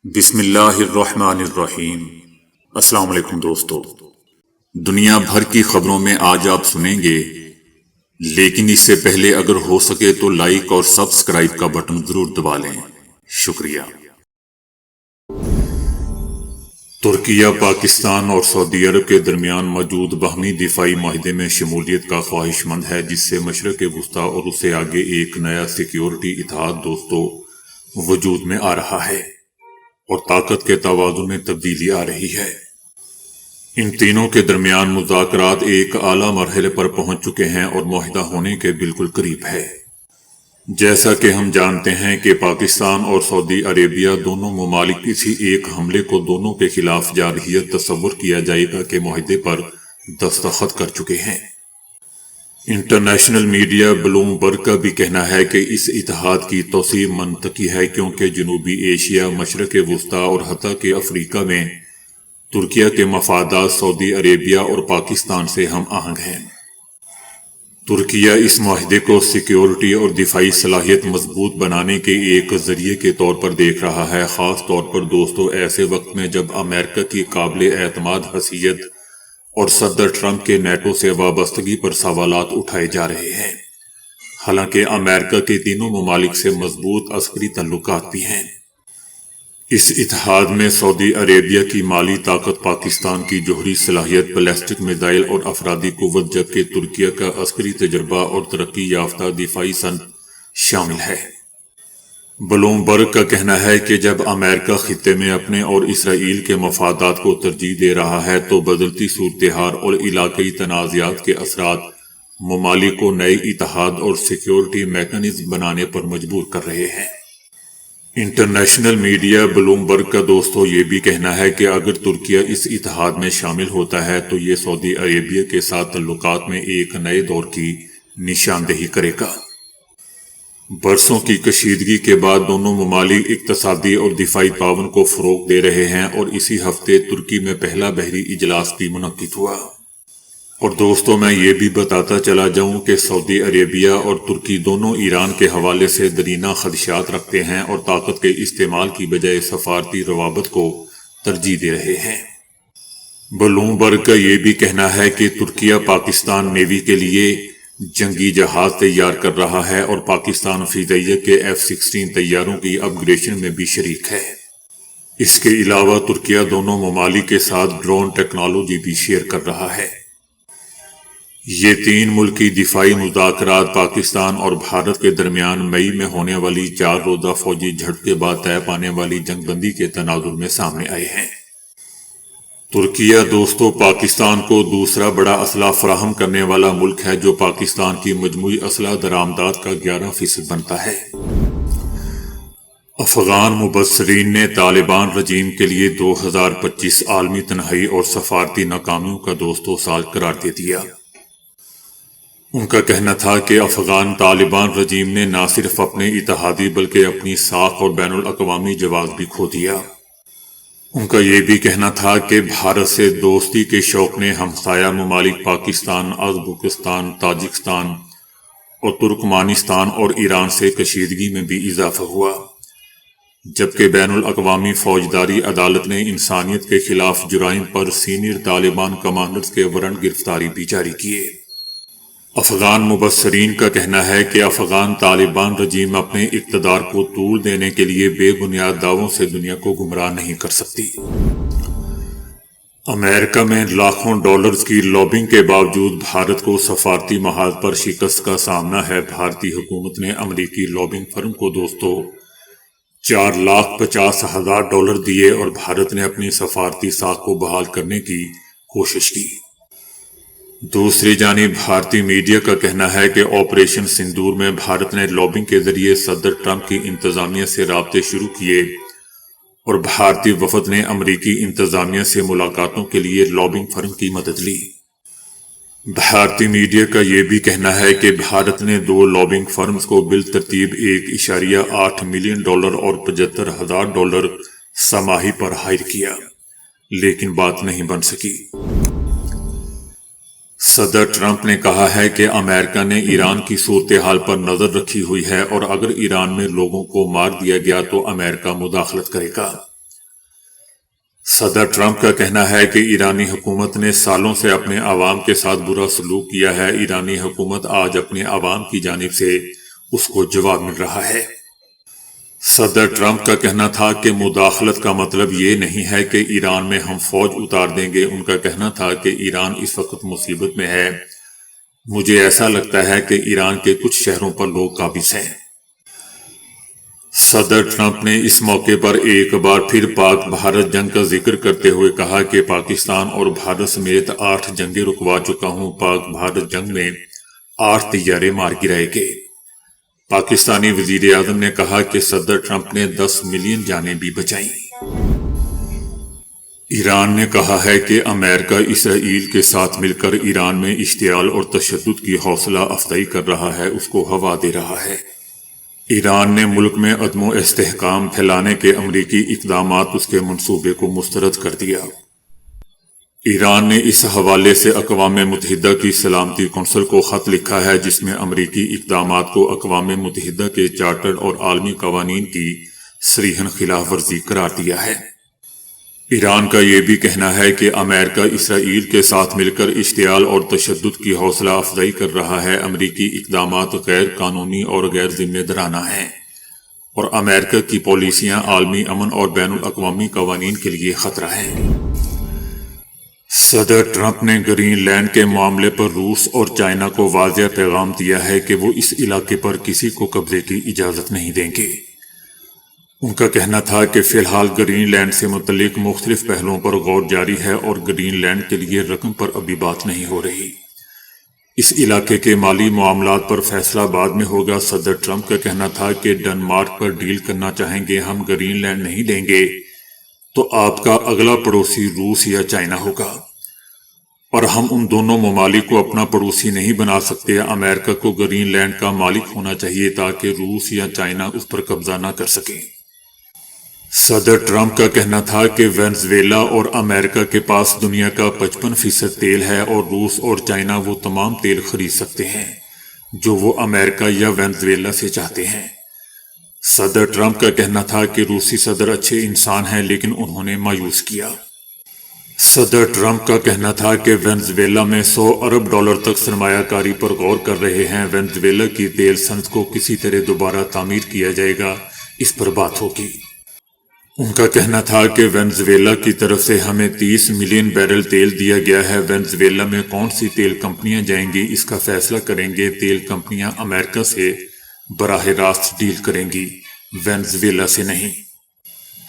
بسم اللہ الرحمن الرحیم۔ السلام علیکم دوستو، دنیا بھر کی خبروں میں آج آپ سنیں گے، لیکن اس سے پہلے اگر ہو سکے تو لائک اور سبسکرائب کا بٹن ضرور دبا لیں۔ شکریہ۔ ترکیہ پاکستان اور سعودی عرب کے درمیان موجود باہمی دفاعی معاہدے میں شمولیت کا خواہش مند ہے، جس سے مشرق وسطیٰ اور اس سے آگے ایک نیا سیکیورٹی اتحاد دوستو وجود میں آ رہا ہے اور طاقت کے توازن میں تبدیلی آ رہی ہے۔ ان تینوں کے درمیان مذاکرات ایک اعلیٰ مرحلے پر پہنچ چکے ہیں اور معاہدہ ہونے کے بالکل قریب ہے۔ جیسا کہ ہم جانتے ہیں کہ پاکستان اور سعودی عربیہ دونوں ممالک کسی ایک حملے کو دونوں کے خلاف جارحیت تصور کیا جائے گا کے معاہدے پر دستخط کر چکے ہیں۔ انٹرنیشنل میڈیا بلومبرگ کا بھی کہنا ہے کہ اس اتحاد کی توسیع منطقی ہے، کیونکہ جنوبی ایشیا، مشرق وسطیٰ اور حتیٰ کہ افریقہ میں ترکیہ کے مفادات سعودی عربیہ اور پاکستان سے ہم آہنگ ہیں۔ ترکیہ اس معاہدے کو سیکیورٹی اور دفاعی صلاحیت مضبوط بنانے کے ایک ذریعے کے طور پر دیکھ رہا ہے، خاص طور پر دوستو ایسے وقت میں جب امریکہ کی قابل اعتماد حیثیت اور صدر ٹرمپ کے نیٹو سے وابستگی پر سوالات اٹھائے جا رہے ہیں۔ حالانکہ امریکہ کے تینوں ممالک سے مضبوط عسکری تعلقات بھی ہیں۔ اس اتحاد میں سعودی عربیہ کی مالی طاقت، پاکستان کی جوہری صلاحیت، بیلسٹک میزائل اور افرادی قوت، جبکہ ترکیہ کا عسکری تجربہ اور ترقی یافتہ دفاعی صنعت شامل ہے۔ بلومبرگ کا کہنا ہے کہ جب امریکہ خطے میں اپنے اور اسرائیل کے مفادات کو ترجیح دے رہا ہے تو بدلتی صورتحال اور علاقائی تنازعات کے اثرات ممالک کو نئے اتحاد اور سیکیورٹی میکانزم بنانے پر مجبور کر رہے ہیں۔ انٹرنیشنل میڈیا بلومبرگ کا دوستو یہ بھی کہنا ہے کہ اگر ترکیہ اس اتحاد میں شامل ہوتا ہے تو یہ سعودی عربیہ کے ساتھ تعلقات میں ایک نئے دور کی نشاندہی کرے گا۔ برسوں کی کشیدگی کے بعد دونوں ممالک اقتصادی اور دفاعی تعاون کو فروغ دے رہے ہیں اور اسی ہفتے ترکی میں پہلا بحری اجلاس بھی منعقد ہوا۔ اور دوستو میں یہ بھی بتاتا چلا جاؤں کہ سعودی عربیہ اور ترکی دونوں ایران کے حوالے سے درینہ خدشات رکھتے ہیں اور طاقت کے استعمال کی بجائے سفارتی روابط کو ترجیح دے رہے ہیں۔ بلومبرگ کا یہ بھی کہنا ہے کہ ترکیہ پاکستان نیوی کے لیے جنگی جہاز تیار کر رہا ہے اور پاکستان فضائیہ کے F-16 طیاروں کی اپ گریڈیشن میں بھی شریک ہے۔ اس کے علاوہ ترکیہ دونوں ممالک کے ساتھ ڈرون ٹیکنالوجی بھی شیئر کر رہا ہے۔ یہ تین ملکی دفاعی مذاکرات پاکستان اور بھارت کے درمیان مئی میں ہونے والی 4 روزہ فوجی جھڑپ کے بعد طے پانے والی جنگ بندی کے تناظر میں سامنے آئے ہیں۔ ترکیہ دوستو پاکستان کو دوسرا بڑا اسلحہ فراہم کرنے والا ملک ہے، جو پاکستان کی مجموعی اسلحہ درآمدات کا 11% بنتا ہے۔ افغان مبصرین نے طالبان رجیم کے لیے 2025 عالمی تنہائی اور سفارتی ناکامیوں کا دوستو سال قرار دے دیا۔ ان کا کہنا تھا کہ افغان طالبان رجیم نے نہ صرف اپنے اتحادی بلکہ اپنی ساکھ اور بین الاقوامی جواز بھی کھو دیا۔ ان کا یہ بھی کہنا تھا کہ بھارت سے دوستی کے شوق نے ہمسایہ ممالک پاکستان، ازبکستان، تاجکستان اور ترکمانستان اور ایران سے کشیدگی میں بھی اضافہ ہوا، جبکہ بین الاقوامی فوجداری عدالت نے انسانیت کے خلاف جرائم پر سینئر طالبان کمانڈرز کے وارنٹ گرفتاری بھی جاری کیے۔ افغان مبصرین کا کہنا ہے کہ افغان طالبان رجیم اپنے اقتدار کو طول دینے کے لیے بے بنیاد دعووں سے دنیا کو گمراہ نہیں کر سکتی۔ امریکہ میں لاکھوں ڈالرز کی لابنگ کے باوجود بھارت کو سفارتی محاذ پر شکست کا سامنا ہے۔ بھارتی حکومت نے امریکی لابنگ فرم کو دوستو $4,50,000 دیے اور بھارت نے اپنی سفارتی ساکھ کو بحال کرنے کی کوشش کی۔ دوسری جانب بھارتی میڈیا کا کہنا ہے کہ آپریشن سندور میں بھارت نے لابنگ کے ذریعے صدر ٹرمپ کی انتظامیہ سے رابطے شروع کیے اور بھارتی وفد نے امریکی انتظامیہ سے ملاقاتوں کے لیے لابنگ فرم کی مدد لی۔ بھارتی میڈیا کا یہ بھی کہنا ہے کہ بھارت نے 2 لابنگ فرمز کو بالترتیب $1.8 ملین اور $75,000 سماہی پر ہائر کیا، لیکن بات نہیں بن سکی۔ صدر ٹرمپ نے کہا ہے کہ امریکہ نے ایران کی صورتحال پر نظر رکھی ہوئی ہے اور اگر ایران میں لوگوں کو مار دیا گیا تو امریکہ مداخلت کرے گا۔ صدر ٹرمپ کا کہنا ہے کہ ایرانی حکومت نے سالوں سے اپنے عوام کے ساتھ برا سلوک کیا ہے۔ ایرانی حکومت آج اپنے عوام کی جانب سے اس کو جواب مل رہا ہے۔ صدر ٹرمپ کا کہنا تھا کہ مداخلت کا مطلب یہ نہیں ہے کہ ایران میں ہم فوج اتار دیں گے۔ ان کا کہنا تھا کہ ایران اس وقت مصیبت میں ہے۔ مجھے ایسا لگتا ہے کہ ایران کے کچھ شہروں پر لوگ قابض ہیں۔ صدر ٹرمپ نے اس موقع پر ایک بار پھر پاک بھارت جنگ کا ذکر کرتے ہوئے کہا کہ پاکستان اور بھارت سمیت 8 جنگیں رکوا چکا ہوں۔ پاک بھارت جنگ میں 8 طیارے مار گرائے گئے۔ پاکستانی وزیر اعظم نے کہا کہ صدر ٹرمپ نے 10 ملین جانیں بھی بچائیں۔ ایران نے کہا ہے کہ امریکہ اسرائیل کے ساتھ مل کر ایران میں اشتعال اور تشدد کی حوصلہ افزائی کر رہا ہے، اس کو ہوا دے رہا ہے۔ ایران نے ملک میں عدم و استحکام پھیلانے کے امریکی اقدامات اس کے منصوبے کو مسترد کر دیا۔ ایران نے اس حوالے سے اقوام متحدہ کی سلامتی کونسل کو خط لکھا ہے، جس میں امریکی اقدامات کو اقوام متحدہ کے چارٹر اور عالمی قوانین کی صریحاً خلاف ورزی قرار دیا ہے۔ ایران کا یہ بھی کہنا ہے کہ امریکہ اسرائیل کے ساتھ مل کر اشتعال اور تشدد کی حوصلہ افزائی کر رہا ہے۔ امریکی اقدامات غیر قانونی اور غیر ذمہ دارانہ ہیں اور امریکہ کی پالیسیاں عالمی امن اور بین الاقوامی قوانین کے لیے خطرہ ہیں۔ صدر ٹرمپ نے گرین لینڈ کے معاملے پر روس اور چائنا کو واضح پیغام دیا ہے کہ وہ اس علاقے پر کسی کو قبضے کی اجازت نہیں دیں گے۔ ان کا کہنا تھا کہ فی الحال گرین لینڈ سے متعلق مختلف پہلوؤں پر غور جاری ہے اور گرین لینڈ کے لیے رقم پر ابھی بات نہیں ہو رہی۔ اس علاقے کے مالی معاملات پر فیصلہ بعد میں ہوگا۔ صدر ٹرمپ کا کہنا تھا کہ ڈنمارک پر ڈیل کرنا چاہیں گے، ہم گرین لینڈ نہیں دیں گے تو آپ کا اگلا پڑوسی روس یا چائنا ہوگا اور ہم ان دونوں ممالک کو اپنا پڑوسی نہیں بنا سکتے۔ امریکہ کو گرین لینڈ کا مالک ہونا چاہیے تاکہ روس یا چائنا اس پر قبضہ نہ کر سکیں۔ صدر ٹرمپ کا کہنا تھا کہ وینزویلا اور امریکہ کے پاس دنیا کا 55% تیل ہے اور روس اور چائنا وہ تمام تیل خرید سکتے ہیں جو وہ امریکہ یا وینزویلا سے چاہتے ہیں۔ صدر ٹرمپ کا کہنا تھا کہ روسی صدر اچھے انسان ہیں لیکن انہوں نے مایوس کیا۔ صدر ٹرمپ کا کہنا تھا کہ وینزویلا میں $100 ارب تک سرمایہ کاری پر غور کر رہے ہیں۔ وینزویلا کی تیل صنعت کو کسی طرح دوبارہ تعمیر کیا جائے گا، اس پر بات ہوگی۔ ان کا کہنا تھا کہ وینزویلا کی طرف سے ہمیں 30 ملین بیرل تیل دیا گیا ہے۔ وینزویلا میں کون سی تیل کمپنیاں جائیں گی اس کا فیصلہ کریں گے۔ تیل کمپنیاں امریکہ سے براہ راست ڈیل کریں گی، وینزویلا سے نہیں۔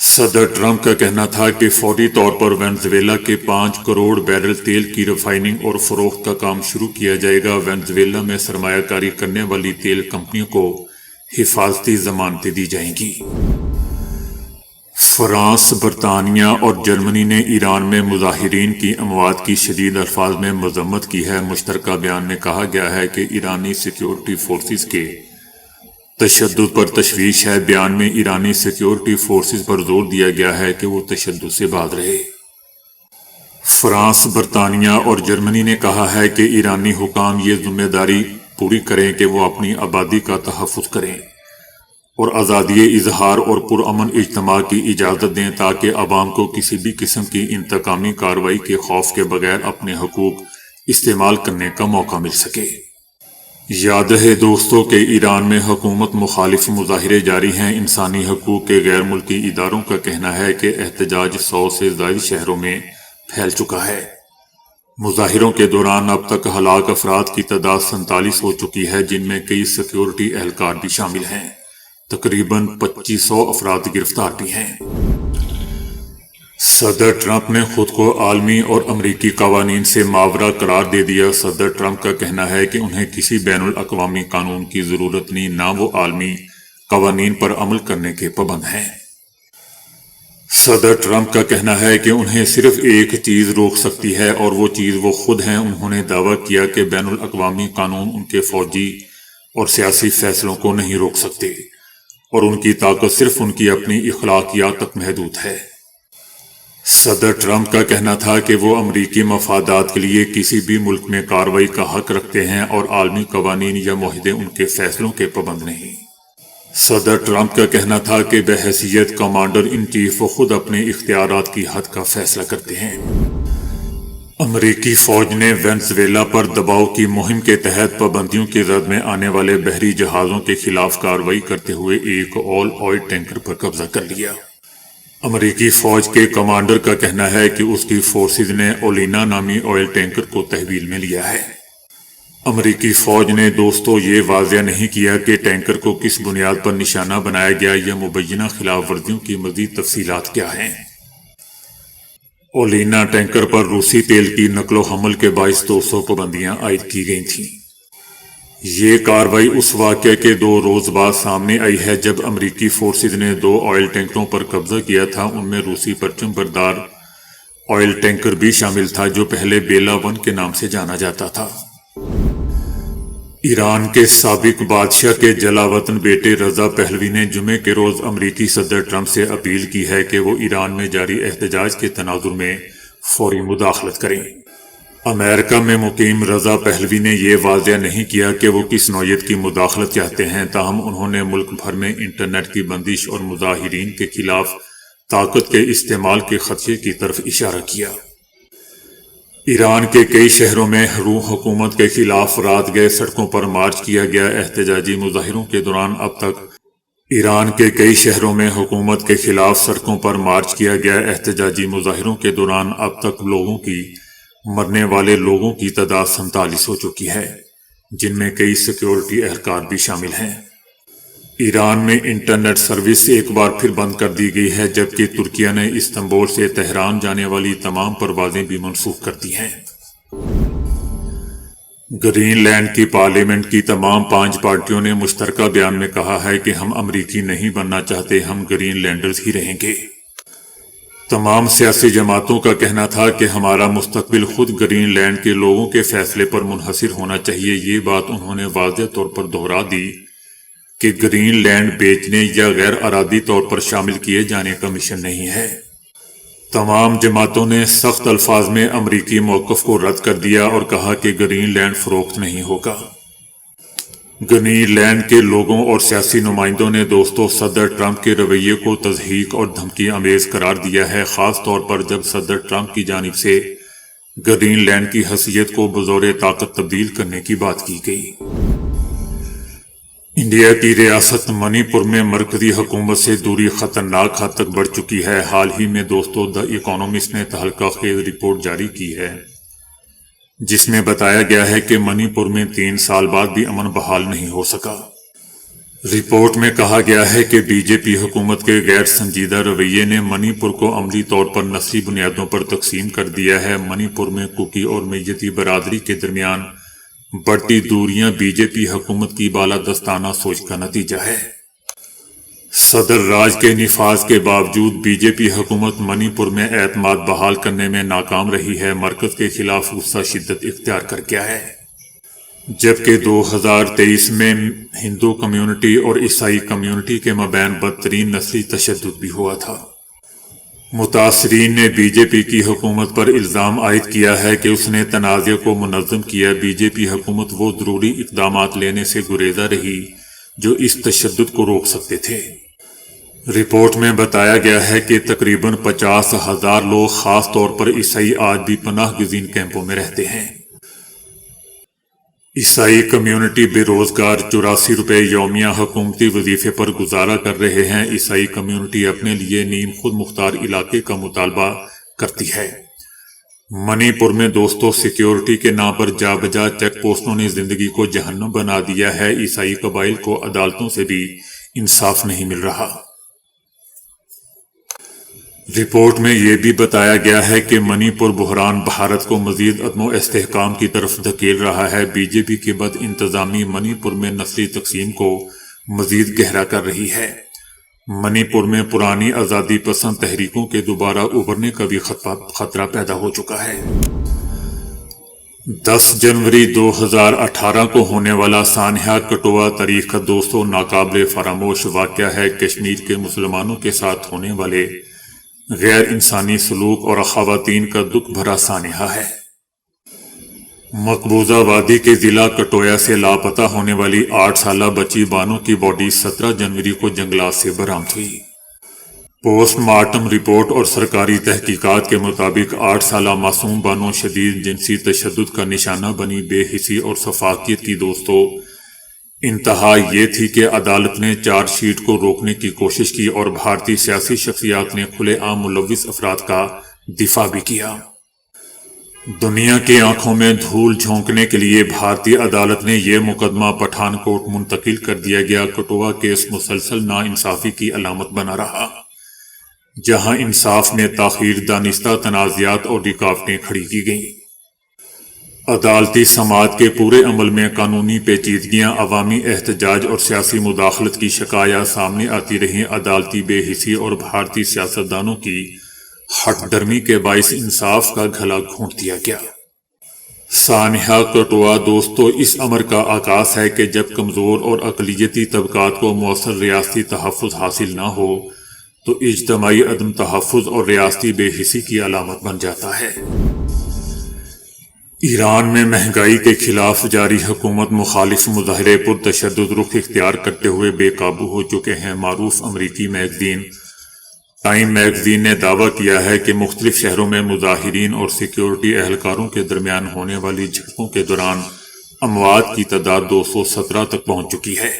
صدر ٹرمپ کا کہنا تھا کہ فوری طور پر وینزویلا کے 5 کروڑ بیرل تیل کی ریفائننگ اور فروخت کا کام شروع کیا جائے گا۔ وینزویلا میں سرمایہ کاری کرنے والی تیل کمپنیوں کو حفاظتی ضمانتیں دی جائیں گی۔ فرانس، برطانیہ اور جرمنی نے ایران میں مظاہرین کی اموات کی شدید الفاظ میں مذمت کی ہے۔ مشترکہ بیان میں کہا گیا ہے کہ ایرانی سیکیورٹی فورسز کے تشدد پر تشویش ہے۔ بیان میں ایرانی سیکیورٹی فورسز پر زور دیا گیا ہے کہ وہ تشدد سے باز رہے۔ فرانس، برطانیہ اور جرمنی نے کہا ہے کہ ایرانی حکام یہ ذمہ داری پوری کریں کہ وہ اپنی آبادی کا تحفظ کریں اور آزادی اظہار اور پرامن اجتماع کی اجازت دیں تاکہ عوام کو کسی بھی قسم کی انتقامی کارروائی کے خوف کے بغیر اپنے حقوق استعمال کرنے کا موقع مل سکے۔ یاد رہے دوستو کہ ایران میں حکومت مخالف مظاہرے جاری ہیں۔ انسانی حقوق کے غیر ملکی اداروں کا کہنا ہے کہ احتجاج 100 سے زائد شہروں میں پھیل چکا ہے۔ مظاہروں کے دوران اب تک ہلاک افراد کی تعداد 47 ہو چکی ہے، جن میں کئی سیکیورٹی اہلکار بھی شامل ہیں۔ تقریباً 2500 افراد گرفتار بھی ہیں۔ صدر ٹرمپ نے خود کو عالمی اور امریکی قوانین سے ماورا قرار دے دیا۔ صدر ٹرمپ کا کہنا ہے کہ انہیں کسی بین الاقوامی قانون کی ضرورت نہیں، نہ وہ عالمی قوانین پر عمل کرنے کے پابند ہیں۔ صدر ٹرمپ کا کہنا ہے کہ انہیں صرف ایک چیز روک سکتی ہے اور وہ چیز وہ خود ہیں۔ انہوں نے دعویٰ کیا کہ بین الاقوامی قانون ان کے فوجی اور سیاسی فیصلوں کو نہیں روک سکتے اور ان کی طاقت صرف ان کی اپنی اخلاقیات تک محدود ہے۔ صدر ٹرمپ کا کہنا تھا کہ وہ امریکی مفادات کے لیے کسی بھی ملک میں کارروائی کا حق رکھتے ہیں اور عالمی قوانین یا معاہدے ان کے فیصلوں کے پابند نہیں۔ صدر ٹرمپ کا کہنا تھا کہ بحیثیت کمانڈر ان چیف وہ خود اپنے اختیارات کی حد کا فیصلہ کرتے ہیں۔ امریکی فوج نے وینزویلا پر دباؤ کی مہم کے تحت پابندیوں کی زد میں آنے والے بحری جہازوں کے خلاف کارروائی کرتے ہوئے ایک آئل ٹینکر پر قبضہ کر لیا۔ امریکی فوج کے کمانڈر کا کہنا ہے کہ اس کی فورسز نے اولینا نامی آئل ٹینکر کو تحویل میں لیا ہے۔ امریکی فوج نے دوستو یہ واضح نہیں کیا کہ ٹینکر کو کس بنیاد پر نشانہ بنایا گیا یا مبینہ خلاف ورزیوں کی مزید تفصیلات کیا ہیں۔ اولینا ٹینکر پر روسی تیل کی نقل و حمل کے باعث 200 پابندیاں عائد کی گئی تھیں۔ یہ کارروائی اس واقعے کے 2 روز بعد سامنے آئی ہے جب امریکی فورسز نے 2 آئل ٹینکروں پر قبضہ کیا تھا۔ ان میں روسی پرچم بردار آئل ٹینکر بھی شامل تھا جو پہلے بیلا 1 کے نام سے جانا جاتا تھا۔ ایران کے سابق بادشاہ کے جلاوطن بیٹے رضا پہلوی نے جمعے کے روز امریکی صدر ٹرمپ سے اپیل کی ہے کہ وہ ایران میں جاری احتجاج کے تناظر میں فوری مداخلت کریں۔ امریکہ میں مقیم رضا پہلوی نے یہ واضح نہیں کیا کہ وہ کس نوعیت کی مداخلت چاہتے ہیں، تاہم انہوں نے ملک بھر میں انٹرنیٹ کی بندش اور مظاہرین کے خلاف طاقت کے استعمال کے خدشے کی طرف اشارہ کیا۔ ایران کے کئی شہروں میں ہرو حکومت کے خلاف رات گئے سڑکوں پر مارچ کیا گیا۔ احتجاجی مظاہروں کے دوران اب تک ایران کے کئی شہروں میں حکومت کے خلاف سڑکوں پر مارچ کیا گیا۔ احتجاجی مظاہروں کے دوران اب تک مرنے والے لوگوں کی تعداد 47 ہو چکی ہے، جن میں کئی سیکیورٹی اہلکار بھی شامل ہیں۔ ایران میں انٹرنیٹ سروس ایک بار پھر بند کر دی گئی ہے، جبکہ ترکیہ نے استنبول سے تہران جانے والی تمام پروازیں بھی منسوخ کر دی ہیں۔ گرین لینڈ کی پارلیمنٹ کی تمام 5 پارٹیوں نے مشترکہ بیان میں کہا ہے کہ ہم امریکی نہیں بننا چاہتے، ہم گرین لینڈرز ہی رہیں گے۔ تمام سیاسی جماعتوں کا کہنا تھا کہ ہمارا مستقبل خود گرین لینڈ کے لوگوں کے فیصلے پر منحصر ہونا چاہیے۔ یہ بات انہوں نے واضح طور پر دہرا دی کہ گرین لینڈ بیچنے یا غیر ارادی طور پر شامل کیے جانے کا مشن نہیں ہے۔ تمام جماعتوں نے سخت الفاظ میں امریکی موقف کو رد کر دیا اور کہا کہ گرین لینڈ فروخت نہیں ہوگا۔ گرین لینڈ کے لوگوں اور سیاسی نمائندوں نے دوستو صدر ٹرمپ کے رویے کو تضحیک اور دھمکی آمیز قرار دیا ہے، خاص طور پر جب صدر ٹرمپ کی جانب سے گرین لینڈ کی حیثیت کو بطور طاقت تبدیل کرنے کی بات کی گئی۔ انڈیا کی ریاست منی پور میں مرکزی حکومت سے دوری خطرناک حد تک بڑھ چکی ہے۔ حال ہی میں دوستو دی اکانومسٹ نے تہلکہ خیز رپورٹ جاری کی ہے، جس میں بتایا گیا ہے کہ منی پور میں 3 سال بعد بھی امن بحال نہیں ہو سکا۔ رپورٹ میں کہا گیا ہے کہ بی جے پی حکومت کے غیر سنجیدہ رویے نے منی پور کو عملی طور پر نسلی بنیادوں پر تقسیم کر دیا ہے۔ منی پور میں کوکی اور میتی برادری کے درمیان بڑھتی دوریاں بی جے پی حکومت کی بالادستانہ سوچ کا نتیجہ ہے۔ صدر راج کے نفاذ کے باوجود بی جے پی حکومت منی پور میں اعتماد بحال کرنے میں ناکام رہی ہے۔ مرکز کے خلاف غصہ شدت اختیار کر گیا ہے، جبکہ 2023 میں ہندو کمیونٹی اور عیسائی کمیونٹی کے مابین بدترین نسلی تشدد بھی ہوا تھا۔ متاثرین نے بی جے پی کی حکومت پر الزام عائد کیا ہے کہ اس نے تنازع کو منظم کیا۔ بی جے پی حکومت وہ ضروری اقدامات لینے سے گریزاں رہی جو اس تشدد کو روک سکتے تھے۔ رپورٹ میں بتایا گیا ہے کہ تقریباً 50,000 لوگ، خاص طور پر عیسائی، آج بھی پناہ گزین کیمپوں میں رہتے ہیں۔ عیسائی کمیونٹی بے روزگار 84 روپے یومیہ حکومتی وظیفے پر گزارا کر رہے ہیں۔ عیسائی کمیونٹی اپنے لیے نیم خود مختار علاقے کا مطالبہ کرتی ہے۔ منی پور میں دوستو سیکیورٹی کے نام پر جا بجا چیک پوسٹوں نے زندگی کو جہنم بنا دیا ہے۔ عیسائی قبائل کو عدالتوں سے بھی انصاف نہیں مل رہا۔ رپورٹ میں یہ بھی بتایا گیا ہے کہ منی پور بحران بھارت کو مزید عدم و استحکام کی طرف دھکیل رہا ہے۔ بی جے پی کی بد انتظامی منی پور میں نسلی تقسیم کو مزید گہرا کر رہی ہے۔ منی پور میں پرانی آزادی پسند تحریکوں کے دوبارہ ابھرنے کا بھی خطرہ پیدا ہو چکا ہے۔ 10 جنوری 2018 کو ہونے والا سانحہ کٹھوعہ تاریخ کا دوستو ناقابل فراموش واقعہ ہے۔ کشمیر کے مسلمانوں کے ساتھ ہونے والے غیر انسانی سلوک اور خواتین کا دکھ بھرا سانحہ ہے۔ مقبوضہ وادی کے ضلع کٹویا سے لاپتہ ہونے والی 8 سالہ بچی بانو کی باڈی 17 جنوری کو جنگلات سے برآمد ہوئی۔ پوسٹ مارٹم رپورٹ اور سرکاری تحقیقات کے مطابق 8 سالہ معصوم بانو شدید جنسی تشدد کا نشانہ بنی بے حسی اور سفاکیت کی دوستوں انتہا یہ تھی کہ عدالت نے چارج شیٹ کو روکنے کی کوشش کی اور بھارتی سیاسی شخصیات نے کھلے عام ملوث افراد کا دفاع بھی کیا۔ دنیا کی آنکھوں میں دھول جھونکنے کے لیے بھارتی عدالت نے یہ مقدمہ پٹھان کوٹ منتقل کر دیا گیا۔ کٹھوا کیس مسلسل ناانصافی کی علامت بنا رہا، جہاں انصاف میں تاخیر، دانستہ تنازعات اور رکاوٹیں کھڑی کی گئیں۔ عدالتی سماعت کے پورے عمل میں قانونی پیچیدگیاں، عوامی احتجاج اور سیاسی مداخلت کی شکایات سامنے آتی رہیں۔ عدالتی بے حسی اور بھارتی سیاستدانوں کی ہٹ درمی کے باعث انصاف کا گھلا گھونٹ دیا گیا۔ سانحہ کٹھوا دوستو، اس امر کا آغاز ہے کہ جب کمزور اور اقلیتی طبقات کو مؤثر ریاستی تحفظ حاصل نہ ہو تو اجتماعی عدم تحفظ اور ریاستی بے حسی کی علامت بن جاتا ہے۔ ایران میں مہنگائی کے خلاف جاری حکومت مخالف مظاہرے پرتشدد رخ اختیار کرتے ہوئے بے قابو ہو چکے ہیں۔ معروف امریکی میگزین ٹائم میگزین نے دعویٰ کیا ہے کہ مختلف شہروں میں مظاہرین اور سیکیورٹی اہلکاروں کے درمیان ہونے والی جھڑپوں کے دوران اموات کی تعداد 217 تک پہنچ چکی ہے۔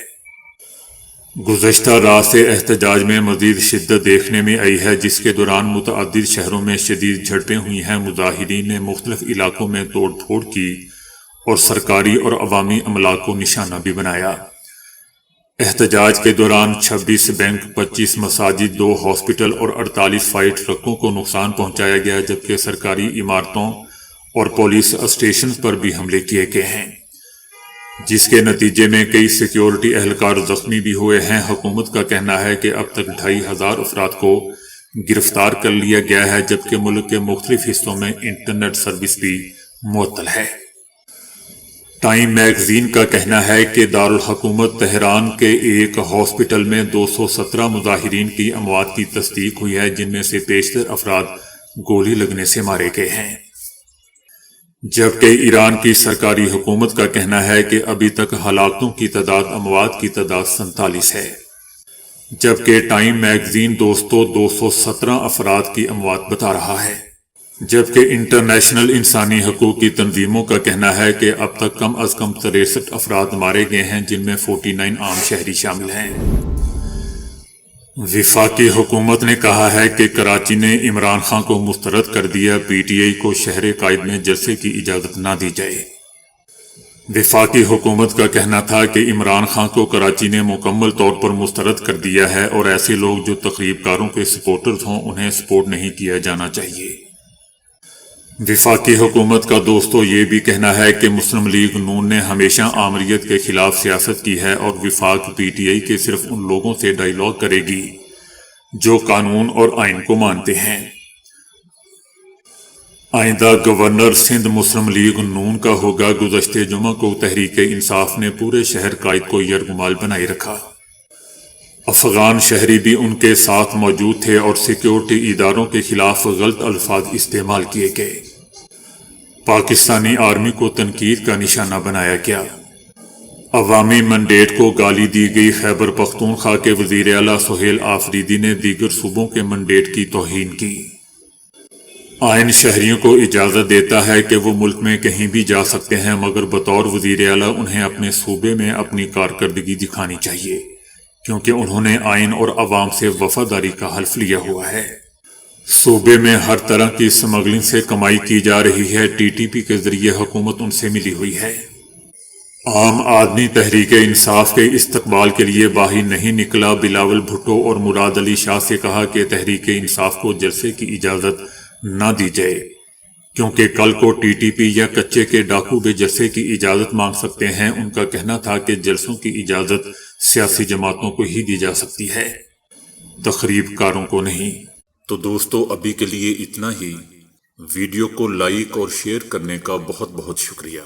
گزشتہ رات سے احتجاج میں مزید شدت دیکھنے میں آئی ہے، جس کے دوران متعدد شہروں میں شدید جھڑپیں ہوئی ہیں۔ مظاہرین نے مختلف علاقوں میں توڑ پھوڑ کی اور سرکاری اور عوامی املاک کو نشانہ بھی بنایا۔ احتجاج کے دوران 26 بینک، 25 مساجد، 2 ہاسپٹل اور 48 فائر ٹرکوں کو نقصان پہنچایا گیا، جبکہ سرکاری عمارتوں اور پولیس اسٹیشن پر بھی حملے کیے گئے ہیں، جس کے نتیجے میں کئی سیکیورٹی اہلکار زخمی بھی ہوئے ہیں۔ حکومت کا کہنا ہے کہ اب تک 2500 افراد کو گرفتار کر لیا گیا ہے، جبکہ ملک کے مختلف حصوں میں انٹرنیٹ سروس بھی معطل ہے۔ ٹائم میگزین کا کہنا ہے کہ دارالحکومت تہران کے ایک ہاسپٹل میں 217 مظاہرین کی اموات کی تصدیق ہوئی ہے، جن میں سے 63 افراد گولی لگنے سے مارے گئے ہیں، جبکہ ایران کی سرکاری حکومت کا کہنا ہے کہ ابھی تک ہلاکتوں کی تعداد، اموات کی تعداد 47 ہے، جبکہ ٹائم میگزین دوستو 217 افراد کی اموات بتا رہا ہے، جبکہ انٹرنیشنل انسانی حقوق کی تنظیموں کا کہنا ہے کہ اب تک کم از کم 63 افراد مارے گئے ہیں، جن میں 49 عام شہری شامل ہیں۔ وفاقی حکومت نے کہا ہے کہ کراچی نے عمران خان کو مسترد کر دیا، پی ٹی آئی کو شہر قائد میں جلسے کی اجازت نہ دی جائے۔ وفاقی حکومت کا کہنا تھا کہ عمران خان کو کراچی نے مکمل طور پر مسترد کر دیا ہے اور ایسے لوگ جو تقریب کاروں کے سپورٹرز ہوں انہیں سپورٹ نہیں کیا جانا چاہیے۔ وفاقی حکومت کا دوستو یہ بھی کہنا ہے کہ مسلم لیگ نون نے ہمیشہ آمریت کے خلاف سیاست کی ہے اور وفاق پی ٹی آئی کے صرف ان لوگوں سے ڈائیلاگ کرے گی جو قانون اور آئین کو مانتے ہیں۔ آئندہ گورنر سندھ مسلم لیگ نون کا ہوگا۔ گزشتہ جمعہ کو تحریک انصاف نے پورے شہر قائد کو یرغمال بنائے رکھا۔ افغان شہری بھی ان کے ساتھ موجود تھے اور سیکیورٹی اداروں کے خلاف غلط الفاظ استعمال کیے گئے۔ پاکستانی آرمی کو تنقید کا نشانہ بنایا گیا۔ عوامی مینڈیٹ کو گالی دی گئی۔ خیبر پختونخوا کے وزیر اعلیٰ سہیل آفریدی نے دیگر صوبوں کے مینڈیٹ کی توہین کی۔ آئین شہریوں کو اجازت دیتا ہے کہ وہ ملک میں کہیں بھی جا سکتے ہیں، مگر بطور وزیر اعلیٰ انہیں اپنے صوبے میں اپنی کارکردگی دکھانی چاہیے، کیونکہ انہوں نے آئین اور عوام سے وفاداری کا حلف لیا ہوا ہے۔ صوبے میں ہر طرح کی سمگلنگ سے کمائی کی جا رہی ہے۔ ٹی ٹی پی کے ذریعے حکومت ان سے ملی ہوئی ہے۔ عام آدمی تحریک انصاف کے استقبال کے لیے باہر نہیں نکلا۔ بلاول بھٹو اور مراد علی شاہ سے کہا کہ تحریک انصاف کو جلسے کی اجازت نہ دی جائے، کیونکہ کل کو ٹی ٹی پی یا کچے کے ڈاکو بھی جلسے کی اجازت مانگ سکتے ہیں۔ ان کا کہنا تھا کہ جلسوں کی اجازت سیاسی جماعتوں کو ہی دی جا سکتی ہے، تخریب کاروں کو نہیں۔ تو دوستو ابھی کے لیے اتنا ہی۔ ویڈیو کو لائک اور شیئر کرنے کا بہت بہت شکریہ۔